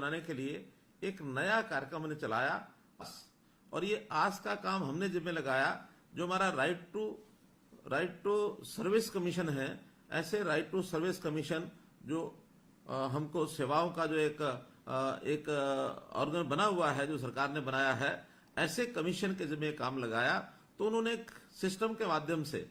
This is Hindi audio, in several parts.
बनाने के लिए एक नया कार्यक्रम हमने चलाया और ये आज का काम हमने जिम्मे लगाया। जो हमारा राइट टू सर्विस कमीशन है, ऐसे राइट टू सर्विस कमीशन जो हमको सेवाओं का जो एक ऑर्गन बना हुआ है, जो सरकार ने बनाया है, ऐसे कमीशन के जिम्मे काम लगाया। तो उन्होंने एक सिस्टम के माध्यम से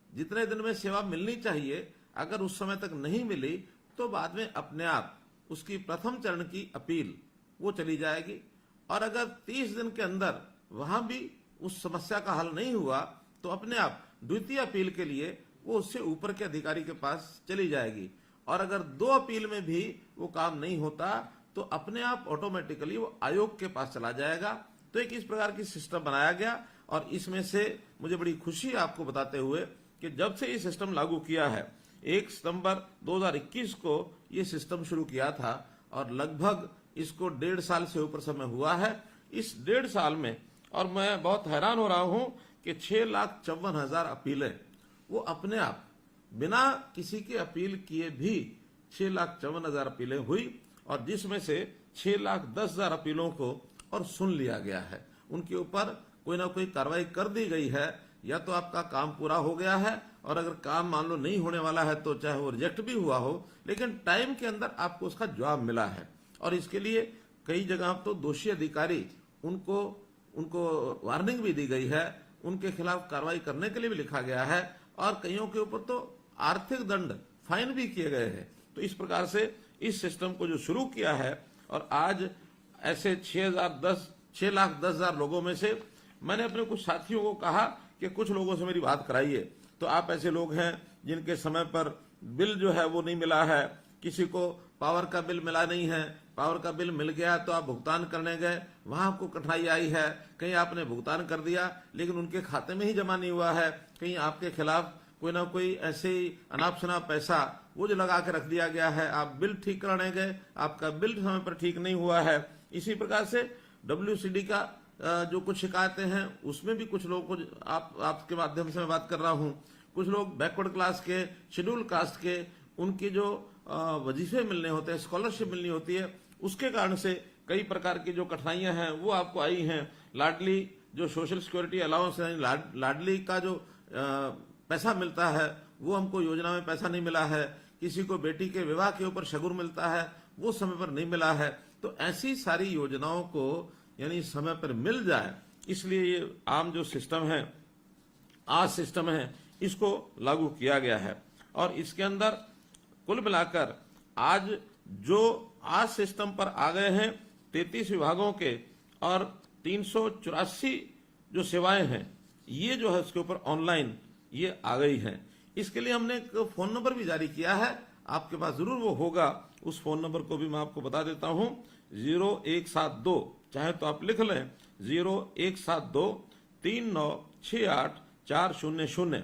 जितने दिन में सेवा मिलनी चाहिए, अगर उस समय तक नहीं मिली तो बाद में अपने आप उसकी प्रथम चरण की अपील वो चली जाएगी, और अगर 30 दिन के अंदर वहां भी उस समस्या का हल नहीं हुआ तो अपने आप द्वितीय अपील के लिए वो उससे ऊपर के अधिकारी के पास चली जाएगी, और अगर 2 अपील में भी वो काम नहीं होता तो अपने आप ऑटोमेटिकली वो आयोग के पास चला जाएगा। तो एक इस प्रकार की सिस्टम बनाया गया, और इसमें से मुझे बड़ी खुशी आपको बताते हुए कि जब से ये सिस्टम लागू किया है, 1 सितंबर 2021 को ये सिस्टम शुरू किया था और लगभग इसको 1.5 साल से ऊपर समय हुआ है। इस 1.5 साल में, और मैं बहुत हैरान हो रहा हूं कि 6,54,000 अपीलें वो अपने आप बिना किसी की अपील किए भी 6,54,000 अपीलें हुई, और जिसमें से 6,10,000 अपीलों को और सुन लिया गया है। उनके ऊपर कोई ना कोई कार्रवाई कर दी गई है, या तो आपका काम पूरा हो गया है, और अगर काम मान लो नहीं होने वाला है तो चाहे वो रिजेक्ट भी हुआ हो, लेकिन टाइम के अंदर आपको उसका जवाब मिला है। और इसके लिए कई जगह तो दोषी अधिकारी उनको वार्निंग भी दी गई है, उनके खिलाफ कार्रवाई करने के लिए भी लिखा गया है, और कईयों के ऊपर तो आर्थिक दंड फाइन भी किए गए हैं। तो इस प्रकार से इस सिस्टम को जो शुरू किया है, और आज ऐसे 6,10,000 लोगों में से मैंने अपने कुछ साथियों को कहा कि कुछ लोगों से मेरी बात कराइए। तो आप ऐसे लोग हैं जिनके समय पर बिल जो है वो नहीं मिला है, किसी को पावर का बिल मिला नहीं है, पावर का बिल मिल गया तो आप भुगतान करने गए, वहां आपको कठिनाई आई है, कहीं आपने भुगतान कर दिया लेकिन उनके खाते में ही जमा नहीं हुआ है, कहीं आपके खिलाफ कोई ना कोई ऐसे ही अनाप शनाप पैसा वो जो लगा के रख दिया गया है, आप बिल ठीक कराने गए, आपका बिल समय पर ठीक नहीं हुआ है। इसी प्रकार से WCD का जो कुछ शिकायतें हैं उसमें भी कुछ लोगों को आपके माध्यम से मैं बात कर रहा हूं, कुछ लोग बैकवर्ड क्लास के, शेड्यूल कास्ट के, उनकी जो वजीफे मिलने होते हैं, स्कॉलरशिप मिलनी होती है, उसके कारण से कई प्रकार की जो कठिनाइयां हैं वो आपको आई हैं। लाडली जो सोशल सिक्योरिटी अलाउंस है, लाडली का जो पैसा मिलता है वो हमको योजना में पैसा नहीं मिला है, किसी को बेटी के विवाह के ऊपर शगुन मिलता है वो समय पर नहीं मिला है। तो ऐसी सारी योजनाओं को यानी समय पर मिल जाए, इसलिए ये आम जो सिस्टम है, आज सिस्टम है, इसको लागू किया गया है। और इसके अंदर कुल मिलाकर आज जो आज सिस्टम पर आ गए हैं 33 विभागों के और 384 जो सेवाएं हैं, ये जो है उसके ऊपर ऑनलाइन ये आ गई हैं। इसके लिए हमने एक फोन नंबर भी जारी किया है, आपके पास जरूर वो होगा, उस फोन नंबर को भी मैं आपको बता देता हूं, 0172, चाहे तो आप लिख लें 01723968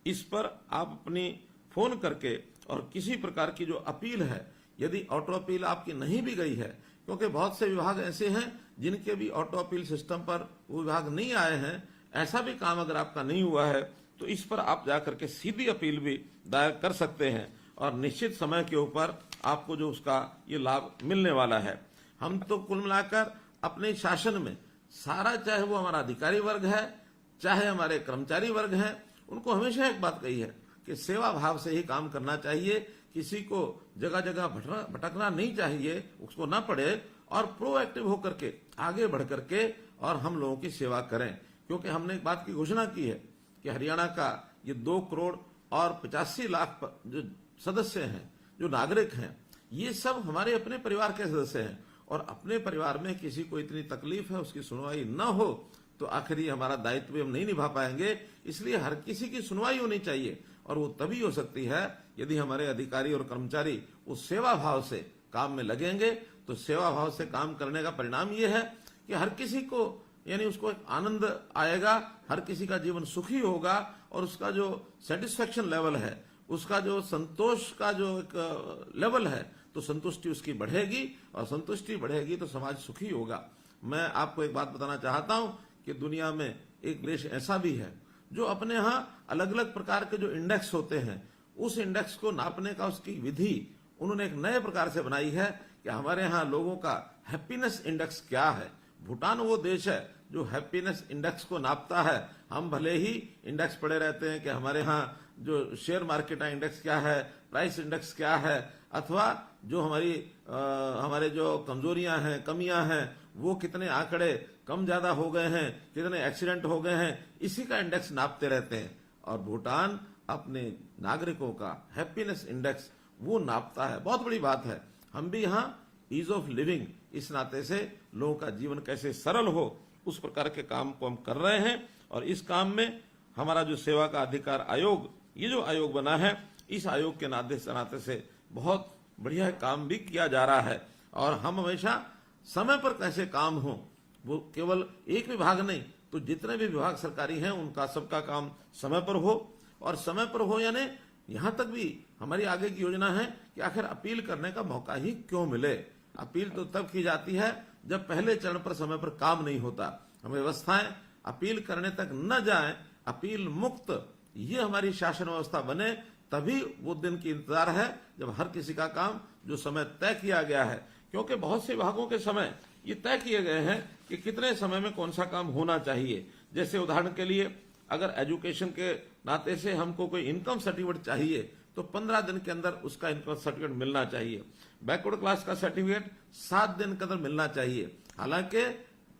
इस पर आप अपनी फोन करके और किसी प्रकार की जो अपील है, यदि ऑटो अपील आपकी नहीं भी गई है, क्योंकि बहुत से विभाग ऐसे हैं जिनके भी ऑटो अपील सिस्टम पर वो विभाग नहीं आए हैं, ऐसा भी काम अगर आपका नहीं हुआ है तो इस पर आप जाकर के सीधी अपील भी दायर कर सकते हैं, और निश्चित समय के ऊपर आपको जो उसका ये लाभ मिलने वाला है। हम तो कुल मिलाकर अपने शासन में सारा, चाहे वो हमारा अधिकारी वर्ग है, चाहे हमारे कर्मचारी वर्ग हैं, उनको हमेशा एक बात कही है कि सेवा भाव से ही काम करना चाहिए, किसी को जगह जगह भटकना नहीं चाहिए, उसको ना पड़े, और प्रोएक्टिव होकर के आगे बढ़ करके और हम लोगों की सेवा करें। क्योंकि हमने एक बात की घोषणा की है कि हरियाणा का ये 2 करोड़ और 85 लाख जो सदस्य हैं, जो नागरिक हैं, ये सब हमारे अपने परिवार के सदस्य हैं, और अपने परिवार में किसी को इतनी तकलीफ है, उसकी सुनवाई न हो तो आखिर ये हमारा दायित्व भी हम नहीं निभा पाएंगे। इसलिए हर किसी की सुनवाई होनी चाहिए, और वो तभी हो सकती है यदि हमारे अधिकारी और कर्मचारी उस सेवा भाव से काम में लगेंगे। तो सेवा भाव से काम करने का परिणाम ये है कि हर किसी को यानी उसको एक आनंद आएगा, हर किसी का जीवन सुखी होगा, और उसका जो सेटिस्फेक्शन लेवल है, उसका जो संतोष का जो एक लेवल है, तो संतुष्टि उसकी बढ़ेगी, और संतुष्टि बढ़ेगी तो समाज सुखी होगा। मैं आपको एक बात बताना चाहता हूं कि दुनिया में एक देश ऐसा भी है जो अपने यहाँ अलग अलग प्रकार के जो इंडेक्स होते हैं, उस इंडेक्स को नापने का उसकी विधि उन्होंने एक नए प्रकार से बनाई है कि हमारे यहाँ लोगों का हैप्पीनेस इंडेक्स क्या है। भूटान वो देश है जो हैप्पीनेस इंडेक्स को नापता है। हम भले ही इंडेक्स पढ़े रहते हैं कि हमारे यहाँ जो शेयर मार्केट इंडेक्स क्या है, प्राइस इंडेक्स क्या है, अथवा जो हमारे जो कमजोरियां हैं, कमियां हैं, वो कितने आंकड़े कम ज्यादा हो गए हैं, कितने एक्सीडेंट हो गए हैं, इसी का इंडेक्स नापते रहते हैं। और भूटान अपने नागरिकों का हैप्पीनेस इंडेक्स वो नापता है। बहुत बड़ी बात है। हम भी यहाँ ईज ऑफ लिविंग, इस नाते से लोगों का जीवन कैसे सरल हो, उस प्रकार के काम को हम कर रहे हैं। और इस काम में हमारा जो सेवा का अधिकार आयोग, ये जो आयोग बना है, इस आयोग के नाते से बहुत बढ़िया काम भी किया जा रहा है। और हम हमेशा समय पर कैसे काम हो, वो केवल एक विभाग नहीं, तो जितने भी विभाग सरकारी हैं उनका सबका काम समय पर हो। और समय पर हो यानी यहां तक भी हमारी आगे की योजना है कि आखिर अपील करने का मौका ही क्यों मिले। अपील तो तब की जाती है जब पहले चरण पर समय पर काम नहीं होता। हम व्यवस्थाएं अपील करने तक न जाएं, अपील मुक्त ये हमारी शासन व्यवस्था बने, तभी वो दिन की इंतजार है जब हर किसी का काम जो समय तय किया गया है, क्योंकि बहुत से विभागों के समय ये तय किए गए हैं कि कितने समय में कौन सा काम होना चाहिए। जैसे उदाहरण के लिए अगर एजुकेशन के नाते से हमको कोई इनकम सर्टिफिकेट चाहिए तो 15 दिन के अंदर उसका इनकम सर्टिफिकेट मिलना चाहिए। बैकवर्ड क्लास का सर्टिफिकेट 7 दिन के अंदर मिलना चाहिए। हालांकि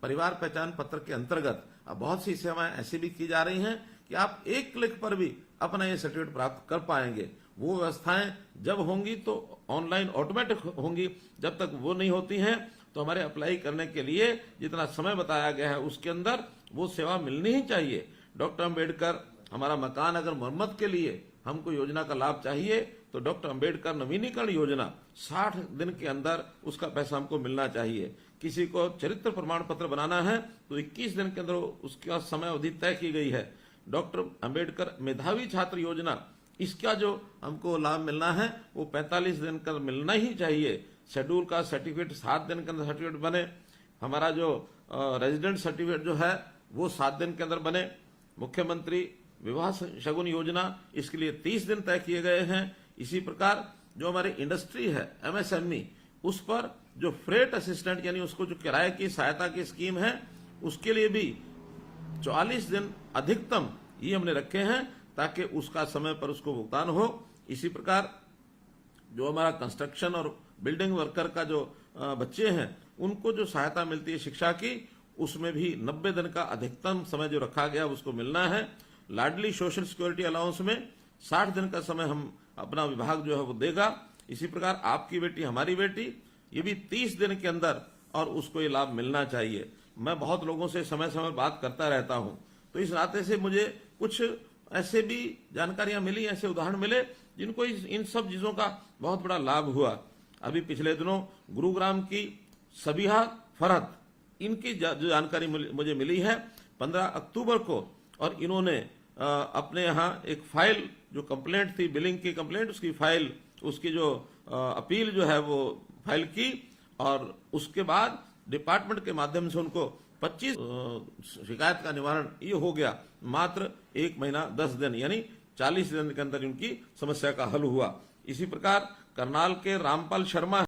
परिवार पहचान पत्र के अंतर्गत अब बहुत सी सेवाएं ऐसी भी की जा रही हैं कि आप एक क्लिक पर भी अपना ये सर्टिफिकेट प्राप्त कर पाएंगे। वो व्यवस्थाएं जब होंगी तो ऑनलाइन ऑटोमेटिक होंगी। जब तक वो नहीं होती हैं तो हमारे अप्लाई करने के लिए जितना समय बताया गया है उसके अंदर वो सेवा मिलनी ही चाहिए। डॉक्टर अंबेडकर हमारा मकान अगर मरम्मत के लिए हमको योजना का लाभ चाहिए तो डॉक्टर अंबेडकर नवीनीकरण योजना 60 दिन के अंदर उसका पैसा हमको मिलना चाहिए। किसी को चरित्र प्रमाण पत्र बनाना है तो 21 दिन के अंदर उसका समय अवधि तय की गई है। डॉक्टर अंबेडकर मेधावी छात्र योजना, इसका जो हमको लाभ मिलना है वो 45 दिन का मिलना ही चाहिए। शेड्यूल का सर्टिफिकेट 7 दिन के अंदर सर्टिफिकेट बने। हमारा जो रेजिडेंट सर्टिफिकेट जो है वो 7 दिन के अंदर बने। मुख्यमंत्री विवाह शगुन योजना, इसके लिए 30 दिन तय किए गए हैं। इसी प्रकार जो हमारी इंडस्ट्री है एमएसएमई, उस पर जो फ्रेट असिस्टेंट यानी उसको जो किराए की सहायता की स्कीम है उसके लिए भी 44 दिन अधिकतम ये हमने रखे हैं ताकि उसका समय पर उसको भुगतान हो। इसी प्रकार जो हमारा कंस्ट्रक्शन और बिल्डिंग वर्कर का जो बच्चे हैं उनको जो सहायता मिलती है शिक्षा की, उसमें भी 90 दिन का अधिकतम समय जो रखा गया उसको मिलना है। लाडली सोशल सिक्योरिटी अलाउंस में 60 दिन का समय हम अपना विभाग जो है वो देगा। इसी प्रकार आपकी बेटी हमारी बेटी, ये भी 30 दिन के अंदर और उसको ये लाभ मिलना चाहिए। मैं बहुत लोगों से समय समय बात करता रहता हूं, तो इस नाते से मुझे कुछ ऐसे भी जानकारियां मिली, ऐसे उदाहरण मिले जिनको इन सब चीजों का बहुत बड़ा लाभ हुआ। अभी पिछले दिनों गुरुग्राम की सबिहा फरहत, इनकी जो जानकारी मुझे मिली है 15 अक्टूबर को, और इन्होंने अपने यहाँ एक फाइल जो कंप्लेंट थी, बिलिंग की कंप्लेंट, उसकी फाइल, उसकी जो अपील जो है वो फाइल की, और उसके बाद डिपार्टमेंट के माध्यम से उनको 25 शिकायत का निवारण ये हो गया। मात्र 1 महीना 10 दिन यानी 40 दिन के अंदर उनकी समस्या का हल हुआ। इसी प्रकार करनाल के रामपाल शर्मा